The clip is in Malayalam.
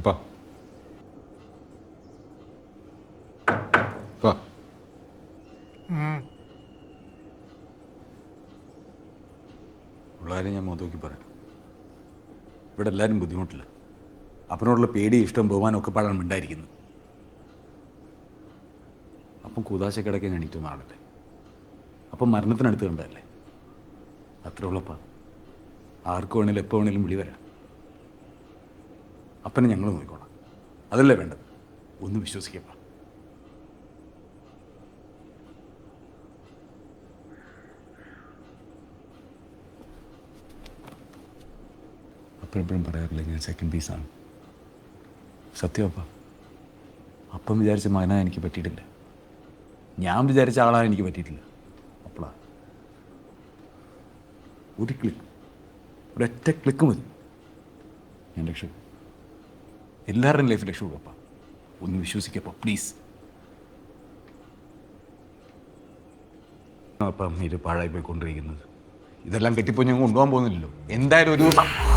അപ്പാ അപ്പാ ഉള്ളവരെ ഞാൻ മുതക്കി പറയാം. ഇവിടെ എല്ലാവരും ബുദ്ധിമുട്ടില്ല. അപ്പനോടുള്ള പേടി, ഇഷ്ടം, ബഹുമാനം ഒക്കെ പാടാണ് ഉണ്ടായിരിക്കുന്നത്. അപ്പം കൂതാശക്കിടയ്ക്ക് ഞാൻ എണീറ്റ് നാളത്തെ അപ്പം മരണത്തിനടുത്ത് കണ്ടതല്ലേ. അത്ര ഉള്ളപ്പാ ആർക്ക് വേണേലും എപ്പോൾ വേണേലും വിളി വരാം. അപ്പനെ ഞങ്ങൾ നോക്കിക്കോളാം. അതല്ലേ വേണ്ടത്. ഒന്ന് വിശ്വസിക്കപ്പ. അപ്പോഴെപ്പോഴും പറയാറില്ല ഞാൻ സെക്കൻഡ് പീസാണ്. സത്യമപ്പ. അപ്പം വിചാരിച്ച മകനാ എനിക്ക് പറ്റിയിട്ടില്ല. ഞാൻ വിചാരിച്ച ആളാണ് എനിക്ക് പറ്റിയിട്ടില്ല. അപ്പോളാ ഒരു ക്ലിക്ക്, ഒരൊറ്റ ക്ലിക്ക് മതി ഞാൻ രക്ഷപ്പെടും. എല്ലാവരുടെയും ലൈഫ് രക്ഷപ്പെടും. അപ്പ ഒന്ന് വിശ്വസിക്കപ്പ പ്ലീസ്. അപ്പം ഇത് പാഴായി പോയിക്കൊണ്ടിരിക്കുന്നത്. ഇതെല്ലാം കെട്ടിപ്പോയി ഞാൻ കൊണ്ടുപോകാൻ പോകുന്നില്ലല്ലോ. എന്തായാലും ഒരു ദിവസം